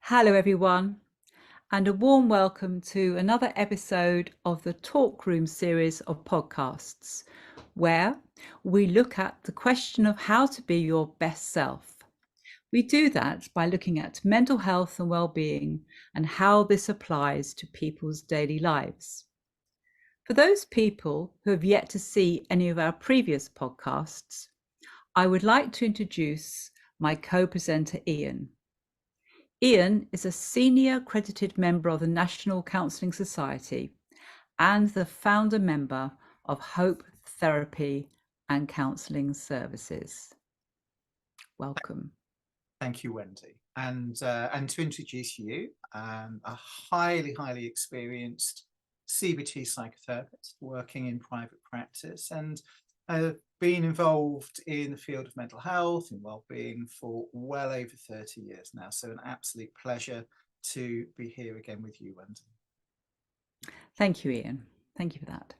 Hello, everyone, and a warm welcome to another episode of the Talk Room series of podcasts, where we look at the question of how to be your best self. We do that by looking at mental health and well-being and how this applies to people's daily lives. For those people who have yet to see any of our previous podcasts, I would like to introduce my co-presenter, Ian. Ian is a senior accredited member of the National Counselling Society and the founder member of Hope Therapy and Counselling Services. Welcome. Thank you, Wendy. And to introduce you, a highly experienced CBT psychotherapist working in private practice, and been involved in the field of mental health and well-being for well over 30 years now. So an absolute pleasure to be here again with you, Wendy. Thank you, Ian. Thank you for that.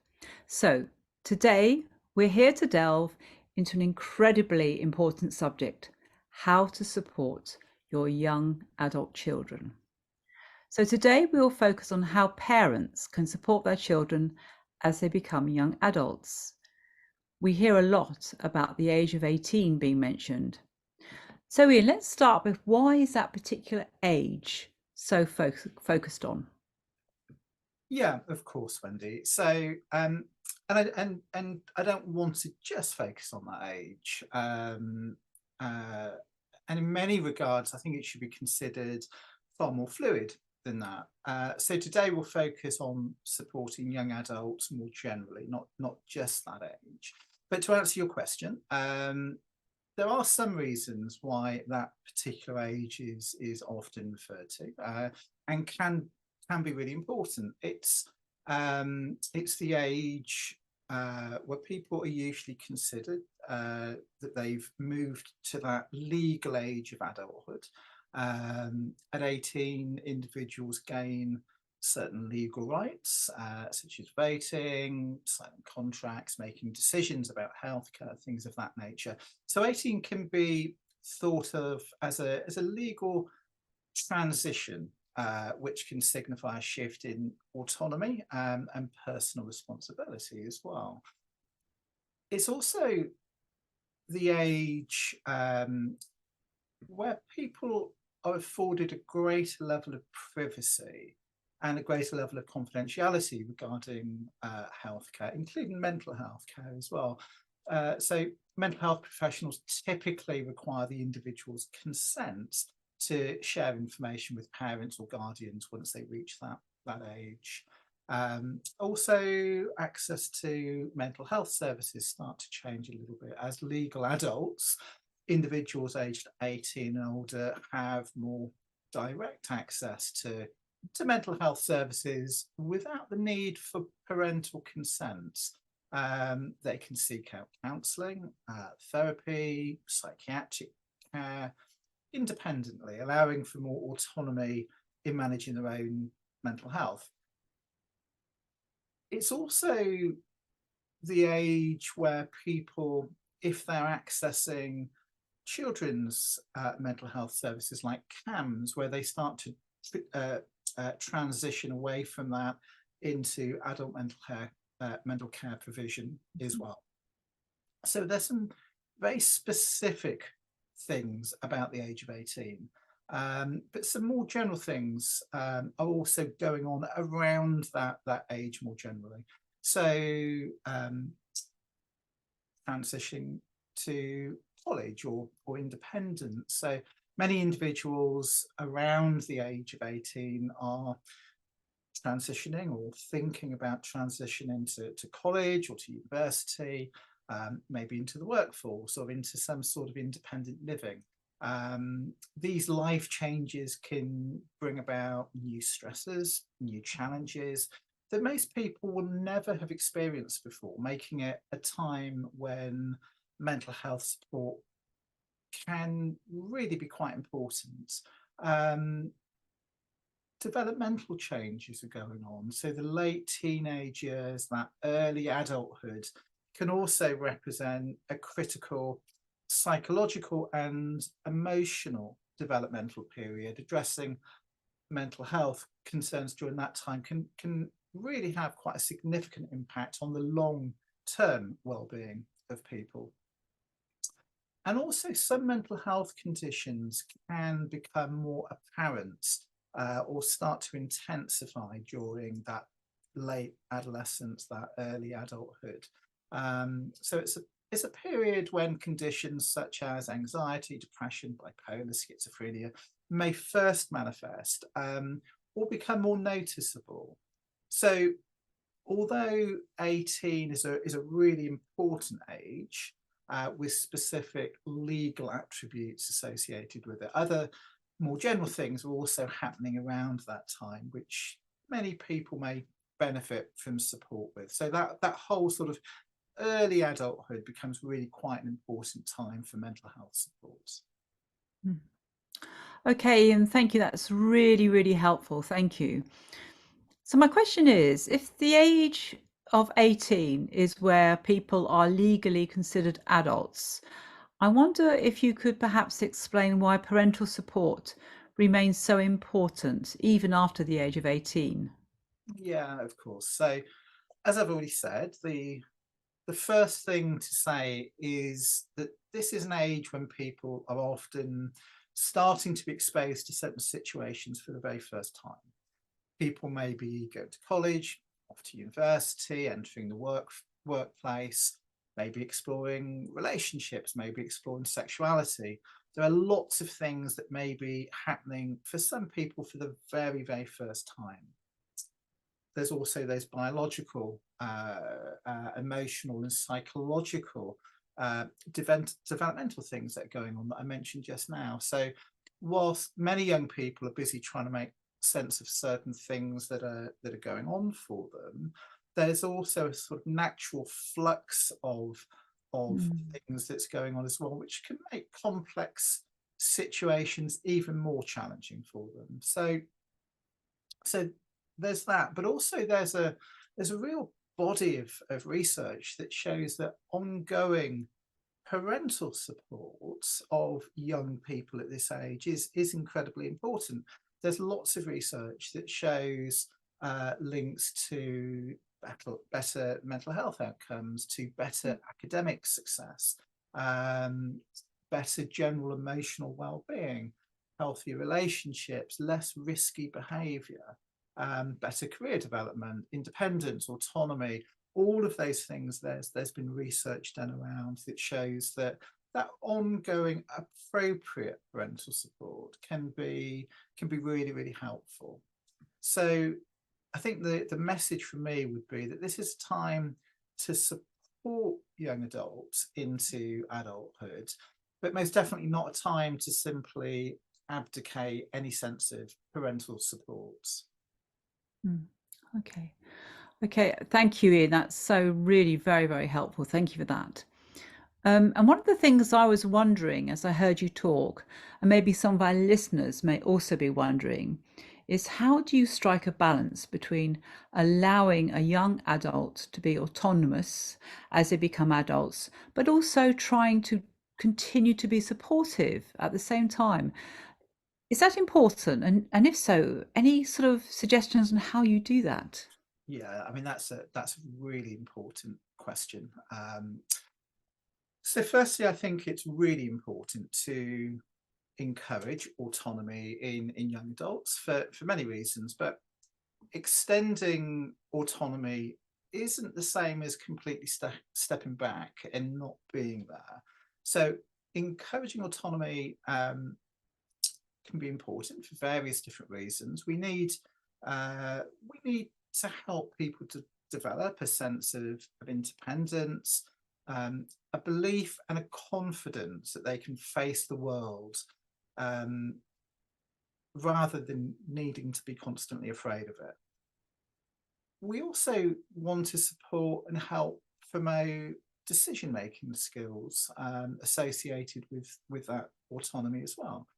So today we're here to delve into an incredibly important subject: how to support your young adult children. So today we will focus on how parents can support their children as they become young adults. We hear a lot about the age of 18 being mentioned. So Ian, let's start with, why is that particular age so focused on? Yeah, of course, Wendy. So and I don't want to just focus on that age. And in many regards, I think it should be considered far more fluid than that. So today we'll focus on supporting young adults more generally, not just that age. But to answer your question, there are some reasons why that particular age is often referred to, and can be really important. It's the age where people are usually considered that they've moved to that legal age of adulthood. At 18, individuals gain certain legal rights, such as voting, signing contracts, making decisions about healthcare, things of that nature. So 18 can be thought of as a legal transition, which can signify a shift in autonomy and personal responsibility as well. It's also the age where people are afforded a greater level of privacy and a greater level of confidentiality regarding healthcare, including mental health care as well. So mental health professionals typically require the individual's consent to share information with parents or guardians once they reach that age. Also, access to mental health services start to change a little bit as legal adults. Individuals aged 18 and older have more direct access to mental health services without the need for parental consent. They can seek out counselling, therapy, psychiatric care independently, allowing for more autonomy in managing their own mental health. It's also the age where people, if they're accessing children's mental health services like CAMS, where they start to transition away from that into adult mental care provision as well. So there's some very specific things about the age of 18, but some more general things are also going on around that age more generally. So transitioning to college or independence. So many individuals around the age of 18 are transitioning or thinking about transitioning to college or to university, maybe into the workforce or into some sort of independent living. These life changes can bring about new stresses, new challenges that most people will never have experienced before, making it a time when mental health support can really be quite important. Developmental changes are going on. So the late teenage years, that early adulthood, can also represent a critical psychological and emotional developmental period, addressing mental health concerns during that time can really have quite a significant impact on the long-term well-being of people. And also some mental health conditions can become more apparent or start to intensify during that late adolescence, that early adulthood. So it's a period when conditions such as anxiety, depression, bipolar, schizophrenia may first manifest or become more noticeable. So although 18 is a really important age with specific legal attributes associated with it, other more general things are also happening around that time, which many people may benefit from support with. So that whole sort of early adulthood becomes really quite an important time for mental health supports. Okay, and thank you. That's really, really helpful. Thank you. So my question is, if the age of 18 is where people are legally considered adults, I wonder if you could perhaps explain why parental support remains so important even after the age of 18. Yeah, of course. So as I've already said, the first thing to say is that this is an age when people are often starting to be exposed to certain situations for the very first time. People may be going to college, off to university, entering the workplace, maybe exploring relationships, maybe exploring sexuality. There are lots of things that may be happening for some people for the very, very first time. There's also those biological, emotional and psychological developmental things that are going on that I mentioned just now. So whilst many young people are busy trying to make sense of certain things that are going on for them, there's also a sort of natural flux of things that's going on as well, which can make complex situations even more challenging for them. So there's that, but also there's a real body of research that shows that ongoing parental support of young people at this age is incredibly important. There's lots of research that shows links to better mental health outcomes, to better academic success, better general emotional well-being, healthier relationships, less risky behaviour, better career development, independence, autonomy, all of those things. There's been research done around that shows that ongoing appropriate parental support can be really, really helpful. So I think the message from me would be that this is time to support young adults into adulthood, but most definitely not a time to simply abdicate any sense of parental support. Okay. Okay, thank you, Ian. That's so really very, very helpful. Thank you for that. And one of the things I was wondering as I heard you talk, and maybe some of our listeners may also be wondering, is how do you strike a balance between allowing a young adult to be autonomous as they become adults, but also trying to continue to be supportive at the same time? Is that important? And if so, any sort of suggestions on how you do that? Yeah, I mean that's a really important question. So firstly, I think it's really important to encourage autonomy in young adults for many reasons, but extending autonomy isn't the same as completely stepping back and not being there. So encouraging autonomy can be important for various different reasons. We need to help people to develop a sense of independence, a belief and a confidence that they can face the world rather than needing to be constantly afraid of it. We also want to support and help promote decision-making skills associated with that autonomy as well.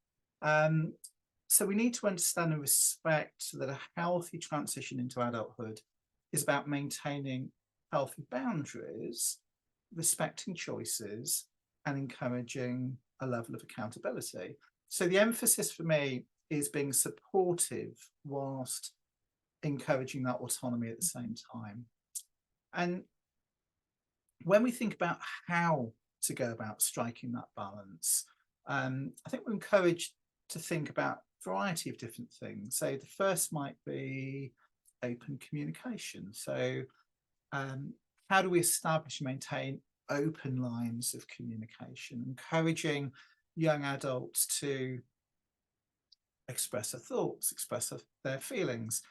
So we need to understand and respect that a healthy transition into adulthood is about maintaining healthy boundaries, respecting choices, and encouraging a level of accountability. So the emphasis for me is being supportive whilst encouraging that autonomy at the same time. And when we think about how to go about striking that balance, I think we're encouraged to think about a variety of different things. So the first might be open communication. So how do we establish and maintain open lines of communication, encouraging young adults to express their thoughts, express their feelings,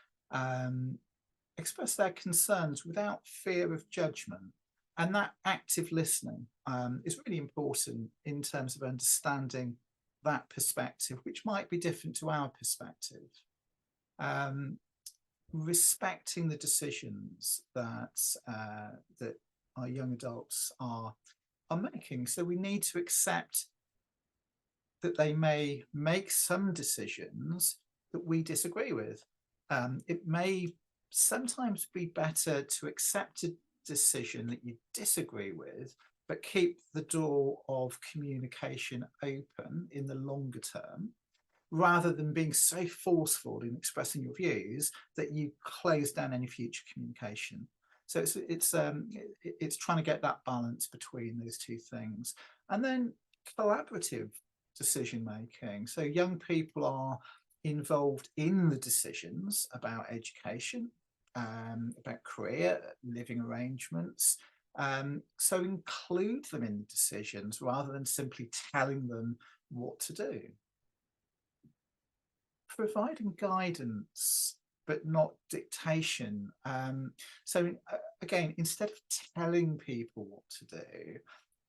express their concerns without fear of judgment. And that active listening is really important in terms of understanding that perspective, which might be different to our perspective. Respecting the decisions that that our young adults are making. So we need to accept that they may make some decisions that we disagree with. It may sometimes be better to accept a decision that you disagree with, but keep the door of communication open in the longer term, rather than being so forceful in expressing your views that you close down any future communication. So it's trying to get that balance between those two things. And then collaborative decision making. So young people are involved in the decisions about education, about career, living arrangements. So include them in the decisions rather than simply telling them what to do. Providing guidance, but not dictation. So again, instead of telling people what to do,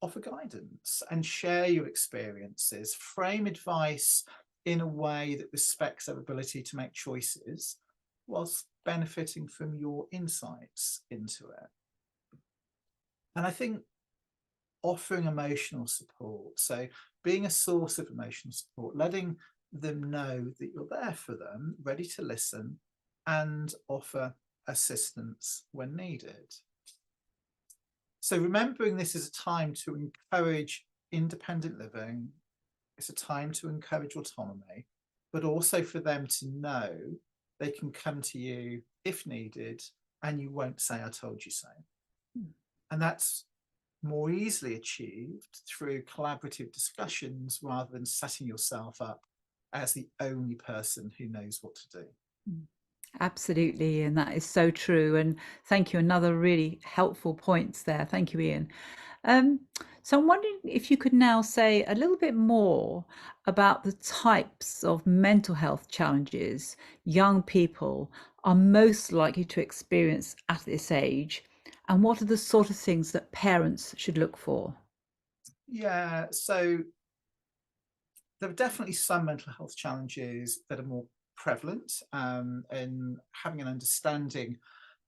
offer guidance and share your experiences, frame advice in a way that respects their ability to make choices whilst benefiting from your insights into it. And I think offering emotional support, so being a source of emotional support, letting them know that you're there for them, ready to listen and offer assistance when needed. So remembering this is a time to encourage independent living, it's a time to encourage autonomy, but also for them to know they can come to you if needed and you won't say, I told you so. And that's more easily achieved through collaborative discussions rather than setting yourself up as the only person who knows what to do. Absolutely, and that is so true. And thank you. Another really helpful points there. Thank you, Ian. So I'm wondering if you could now say a little bit more about the types of mental health challenges young people are most likely to experience at this age, and what are the sort of things that parents should look for? Yeah, so there are definitely some mental health challenges that are more prevalent, and having an understanding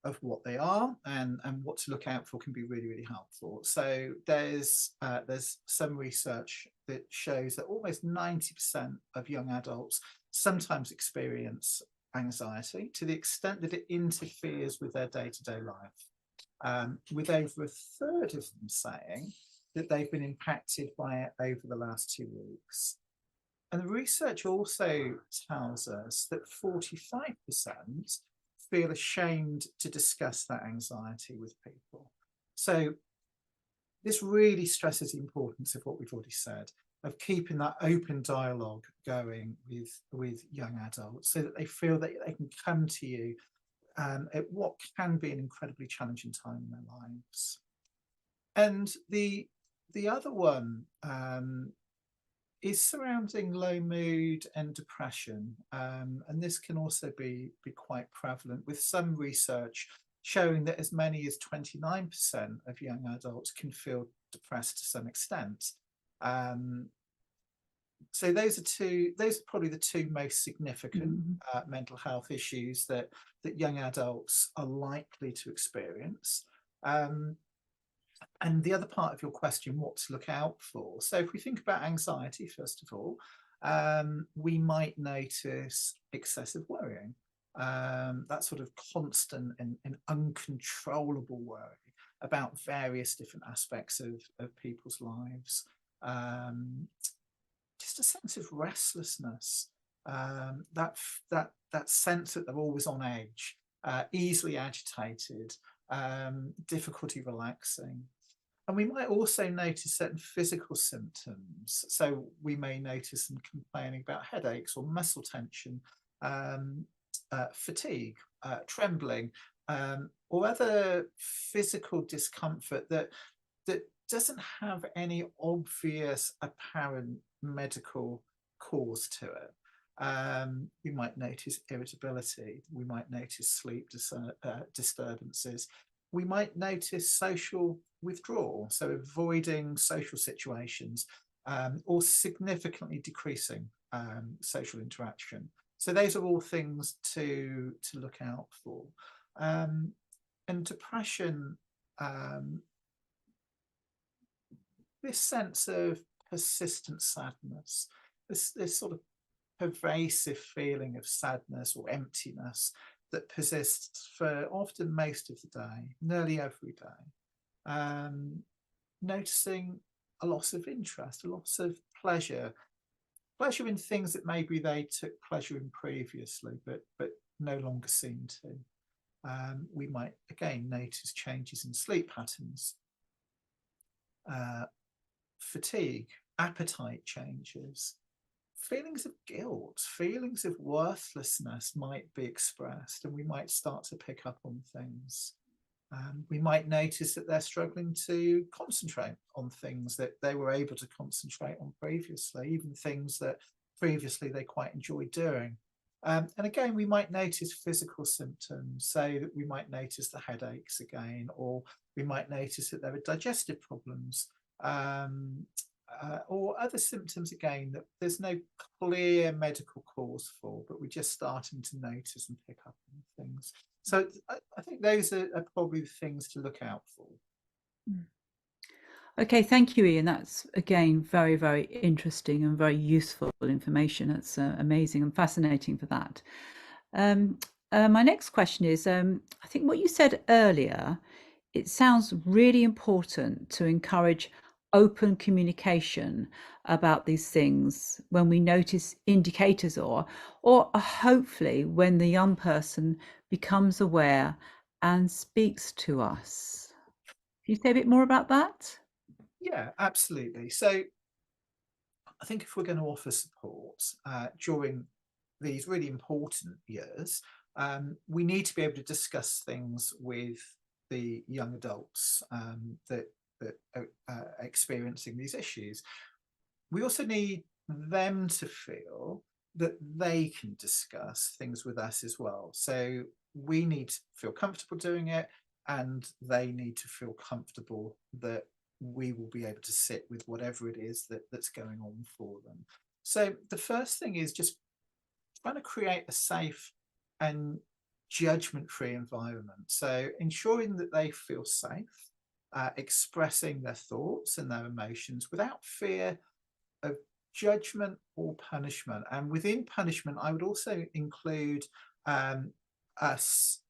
of what they are and what to look out for can be really, really helpful. So there's some research that shows that almost 90% of young adults sometimes experience anxiety to the extent that it interferes with their day-to-day life, with over a third of them saying that they've been impacted by it over the last 2 weeks. And the research also tells us that 45% feel ashamed to discuss that anxiety with people. So this really stresses the importance of what we've already said, of keeping that open dialogue going with young adults so that they feel that they can come to you at what can be an incredibly challenging time in their lives. And the other one is surrounding low mood and depression. And this can also be quite prevalent, with some research showing that as many as 29% of young adults can feel depressed to some extent. So those are probably the two most significant mental health issues that young adults are likely to experience. And the other part of your question, what to look out for. So if we think about anxiety, first of all, we might notice excessive worrying, that sort of constant and uncontrollable worry about various different aspects of people's lives. just a sense of restlessness, that sense that they're always on edge, easily agitated, difficulty relaxing. And we might also notice certain physical symptoms. So we may notice them complaining about headaches or muscle tension, fatigue, trembling, or other physical discomfort that doesn't have any obvious apparent medical cause to it. We might notice irritability. We might notice sleep disturbances. We might notice social withdrawal, so avoiding social situations, or significantly decreasing social interaction. So those are all things to look out for. And depression, this sense of persistent sadness, this sort of pervasive feeling of sadness or emptiness that persists for often most of the day, nearly every day. Noticing a loss of interest, a loss of pleasure in things that maybe they took pleasure in previously, but no longer seem to. We might again notice changes in sleep patterns, fatigue, appetite changes, feelings of guilt, feelings of worthlessness might be expressed, and we might start to pick up on things. We might notice that they're struggling to concentrate on things that they were able to concentrate on previously, even things that previously they quite enjoyed doing. And again, we might notice physical symptoms, so that we might notice the headaches again, or we might notice that there are digestive problems, or other symptoms again that there's no clear medical cause for, but we're just starting to notice and pick up on things. So I think those are probably the things to look out for. Okay, thank you, Ian. That's again very, very interesting and very useful information. That's amazing and fascinating for that. My next question is, I think what you said earlier, it sounds really important to encourage open communication about these things when we notice indicators, or hopefully when the young person becomes aware and speaks to us. Can you say a bit more about that? Yeah, absolutely. So I think if we're going to offer support during these really important years, we need to be able to discuss things with the young adults that are experiencing these issues. We also need them to feel that they can discuss things with us as well. So we need to feel comfortable doing it, and they need to feel comfortable that we will be able to sit with whatever it is that's going on for them. So the first thing is just trying to create a safe and judgment-free environment. So ensuring that they feel safe, expressing their thoughts and their emotions without fear of judgment or punishment. And within punishment, I would also include us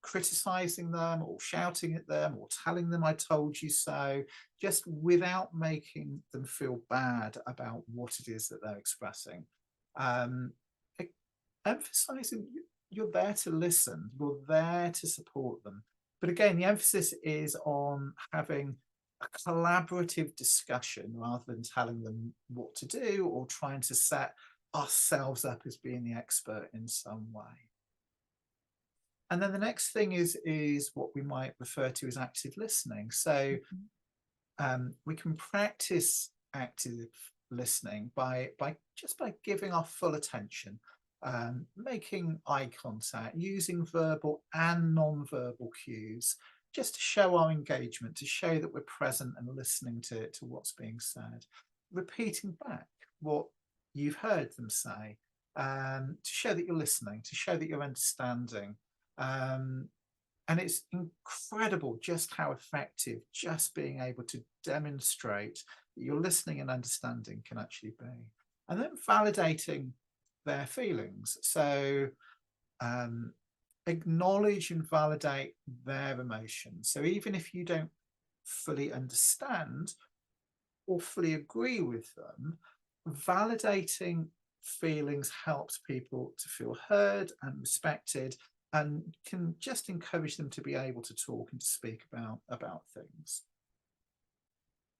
criticizing them or shouting at them or telling them I told you so, just without making them feel bad about what it is that they're expressing. Emphasizing you're there to listen, you're there to support them. But again, the emphasis is on having a collaborative discussion rather than telling them what to do or trying to set ourselves up as being the expert in some way. And then the next thing is what we might refer to as active listening. So we can practice active listening by giving our full attention, making eye contact, using verbal and non-verbal cues, just to show our engagement, to show that we're present and listening to what's being said, repeating back what you've heard them say, to show that you're listening, to show that you're understanding. And it's incredible just how effective just being able to demonstrate that you're listening and understanding can actually be. And then validating their feelings. So acknowledge and validate their emotions. So even if you don't fully understand or fully agree with them, validating feelings helps people to feel heard and respected, and can just encourage them to be able to talk and to speak about things.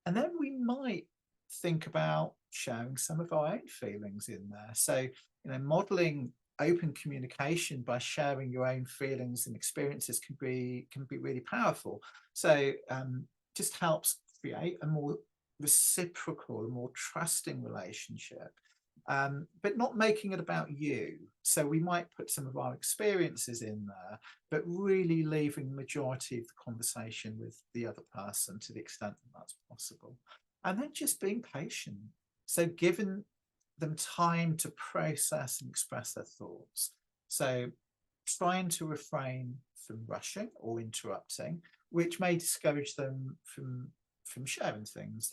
And then we might think about sharing some of our own feelings in there. So, modeling open communication by sharing your own feelings and experiences can be really powerful. So, just helps create a more reciprocal, a more trusting relationship, but not making it about you. So we might put some of our experiences in there, but really leaving the majority of the conversation with the other person to the extent that that's possible. And then just being patient. So giving them time to process and express their thoughts. So trying to refrain from rushing or interrupting, which may discourage them from sharing things.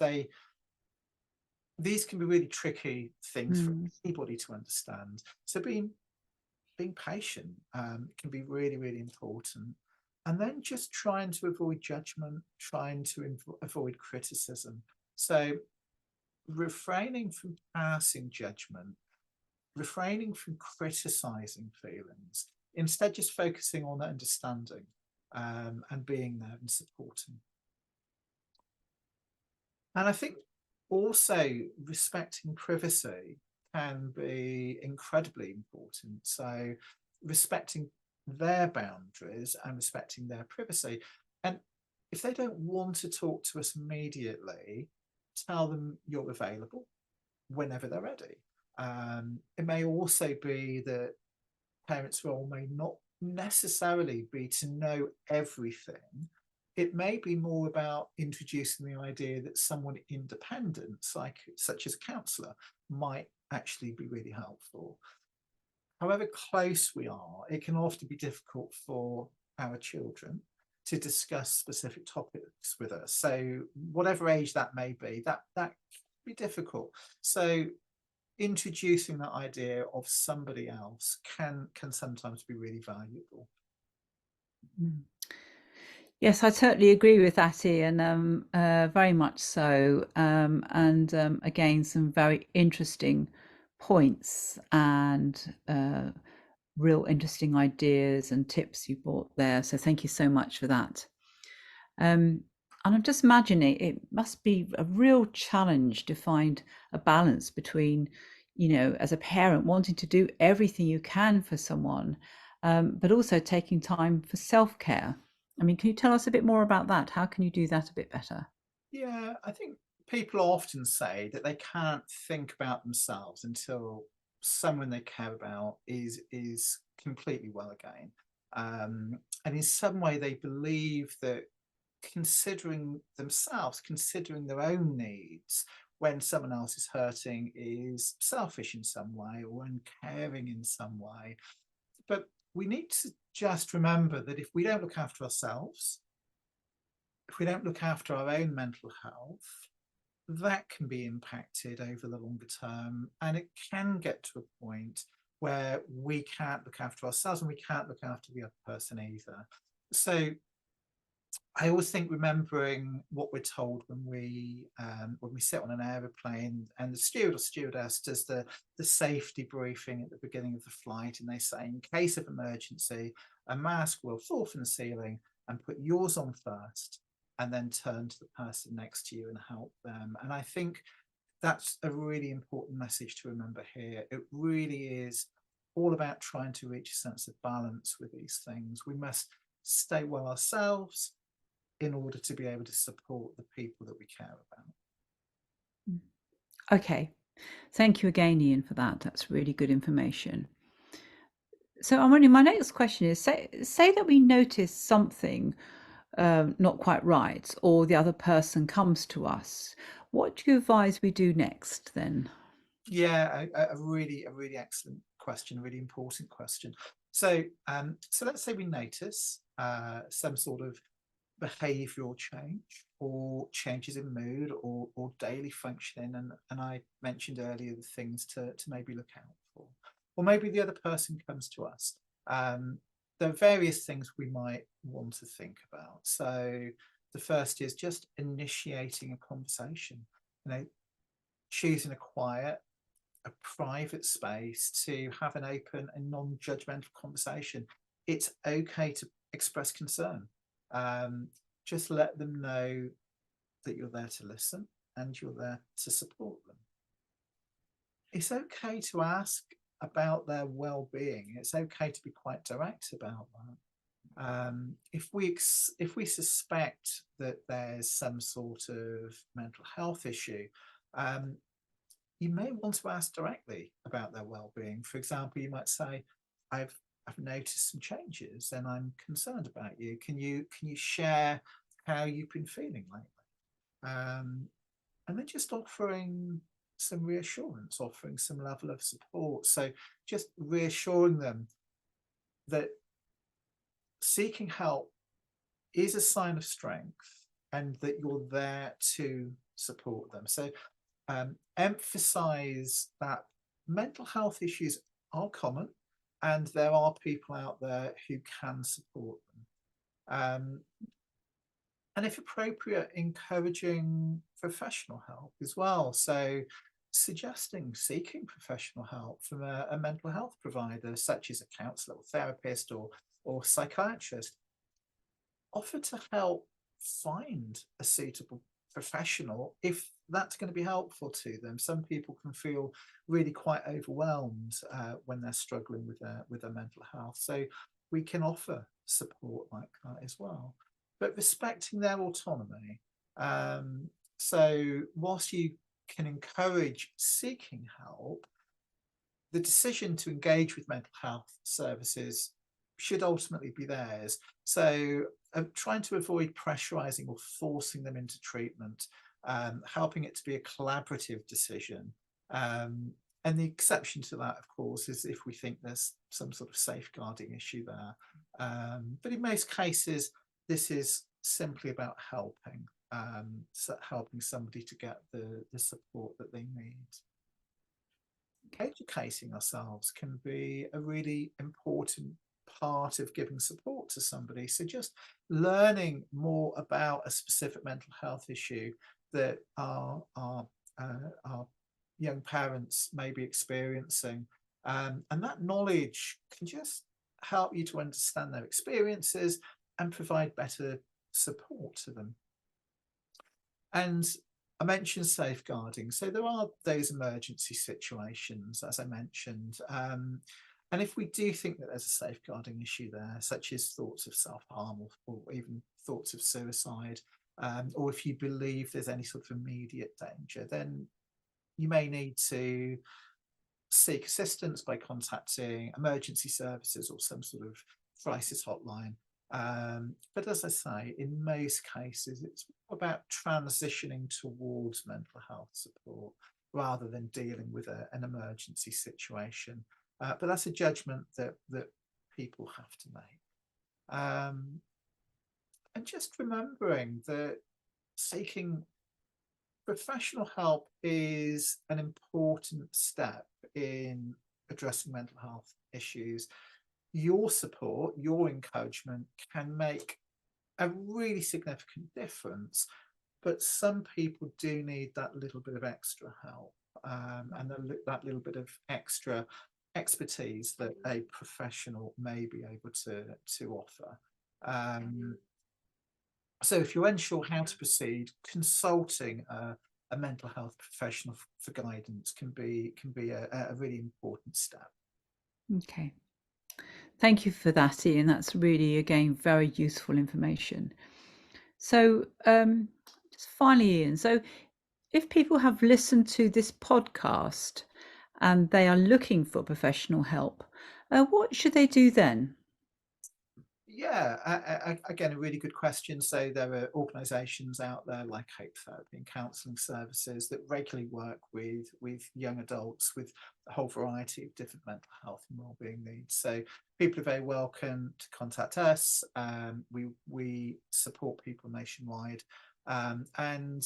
These can be really tricky things for anybody to understand. So being patient can be really, really important. And then just trying to avoid judgment, trying to avoid criticism. So refraining from passing judgment, refraining from criticizing feelings, instead just focusing on understanding and being there and supporting. And I think also respecting privacy can be incredibly important. So respecting their boundaries and respecting their privacy. And if they don't want to talk to us immediately, tell them you're available whenever they're ready. It may also be that parents' role may not necessarily be to know everything. It may be more about introducing the idea that someone independent, such as a counsellor, might actually be really helpful. However close we are, it can often be difficult for our children to discuss specific topics with us. So whatever age that may be, that can be difficult. So introducing that idea of somebody else can sometimes be really valuable. Yes, I totally agree with that, Ian, very much so. Again, some very interesting points and real interesting ideas and tips you brought there. So thank you so much for that. And I'm just imagining it must be a real challenge to find a balance between, as a parent, wanting to do everything you can for someone, but also taking time for self-care. I mean, can you tell us a bit more about that? How can you do that a bit better? Yeah, I think people often say that they can't think about themselves until someone they care about is completely well again. And in some way, they believe that considering themselves, considering their own needs when someone else is hurting is selfish in some way or uncaring in some way. But we need to just remember that if we don't look after ourselves, if we don't look after our own mental health, that can be impacted over the longer term. And it can get to a point where we can't look after ourselves and we can't look after the other person either. So I always think remembering what we're told when we sit on an aeroplane and the steward or stewardess does the safety briefing at the beginning of the flight, and they say, in case of emergency, a mask will fall from the ceiling, and put yours on first, and then turn to the person next to you and help them. And I think that's a really important message to remember here. It really is all about trying to reach a sense of balance with these things. We must stay well ourselves in order to be able to support the people that we care about. Okay. Thank you again, Ian, for that. That's really good information. So I'm wondering, my next question is, say that we notice something not quite right, or the other person comes to us. What do you advise we do next then? Yeah, a really excellent question, a really important question. So let's say we notice some sort of behavioural change or changes in mood or daily functioning, and I mentioned earlier the things to maybe look out for. Or maybe the other person comes to us. There are various things we might want to think about. So the first is just initiating a conversation. choosing a quiet, a private space to have an open and non-judgmental conversation. It's okay to express concern. Just let them know that you're there to listen and you're there to support them. It's okay to ask about their well-being. It's okay to be quite direct about that. If we suspect that there's some sort of mental health issue, you may want to ask directly about their well-being. For example, you might say, I've noticed some changes and I'm concerned about you. Can you share how you've been feeling lately? And then just offering some reassurance, offering some level of support. So just reassuring them that seeking help is a sign of strength and that you're there to support them. So emphasize that mental health issues are common and there are people out there who can support them. And if appropriate, encouraging professional help as well. So suggesting seeking professional help from a mental health provider, such as a counsellor or therapist or psychiatrist. Offer to help find a suitable professional if that's going to be helpful to them. Some people can feel really quite overwhelmed when they're struggling with their mental health. So we can offer support like that as well, but respecting their autonomy. So whilst you can encourage seeking help, the decision to engage with mental health services should ultimately be theirs. So trying to avoid pressurizing or forcing them into treatment, helping it to be a collaborative decision. And the exception to that, of course, is if we think there's some sort of safeguarding issue there. But in most cases, this is simply about helping, helping somebody to get the support that they need. Educating ourselves can be a really important part of giving support to somebody. So just learning more about a specific mental health issue that our young parents may be experiencing, and that knowledge can just help you to understand their experiences and provide better support to them. And I mentioned safeguarding. So there are those emergency situations, as I mentioned. And if we do think that there's a safeguarding issue there, such as thoughts of self-harm or even thoughts of suicide, or if you believe there's any sort of immediate danger, then you may need to seek assistance by contacting emergency services or some sort of crisis hotline. But as I say, in most cases, it's about transitioning towards mental health support rather than dealing with an emergency situation. But that's a judgment that people have to make. And just remembering that seeking professional help is an important step in addressing mental health issues. Your support, your encouragement can make a really significant difference, but some people do need that little bit of extra help, and that little bit of extra expertise that a professional may be able to offer. So if you're unsure how to proceed, consulting a mental health professional for guidance can be a really important step. Okay. Thank you for that, Ian. That's really, again, very useful information. So just finally, Ian, so if people have listened to this podcast and they are looking for professional help, what should they do then? Yeah, again, a really good question. So there are organisations out there like Hope Therapy and counselling services that regularly work with young adults with a whole variety of different mental health and wellbeing needs. So people are very welcome to contact us. We support people nationwide, and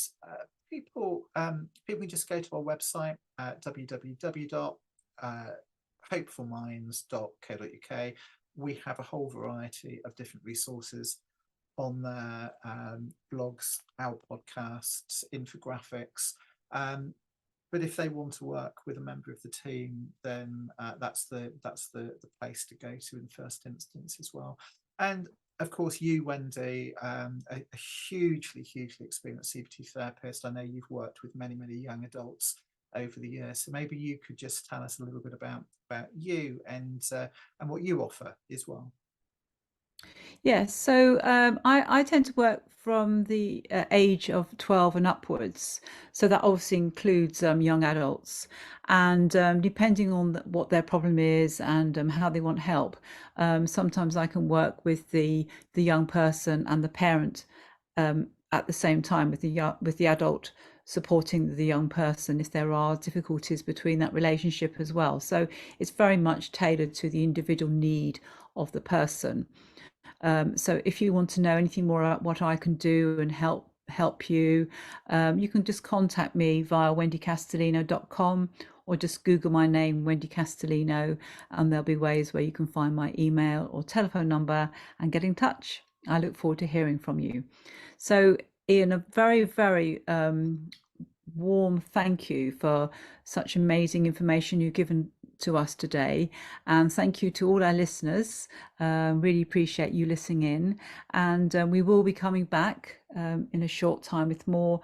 people can just go to our website at www.hopefulminds.co.uk. We have a whole variety of different resources on there, blogs, our podcasts, infographics. But if they want to work with a member of the team, then that's the place to go to in the first instance as well. And of course, you, Wendy, a hugely experienced CBT therapist. I know you've worked with many young adults over the years, so maybe you could just tell us a little bit about you and what you offer as well. Yes, so I tend to work from the age of 12 and upwards. So that obviously includes young adults. And depending on what their problem is and how they want help, sometimes I can work with the young person and the parent at the same time, with the adult supporting the young person if there are difficulties between that relationship as well. So it's very much tailored to the individual need of the person. So if you want to know anything more about what I can do and help you, you can just contact me via wendycastellino.com, or just Google my name, Wendy Castellino, and there'll be ways where you can find my email or telephone number and get in touch. I look forward to hearing from you. So Ian, a very warm thank you for such amazing information you've given to us today, and thank you to all our listeners. Really appreciate you listening in, and we will be coming back in a short time with more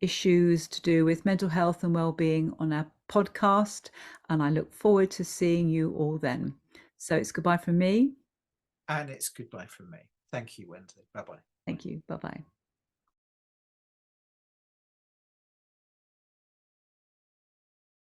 issues to do with mental health and well-being on our podcast, and I look forward to seeing you all then. So it's goodbye from me. And it's goodbye from me. Thank you, Wendy. Bye-bye. Thank you. Bye-bye.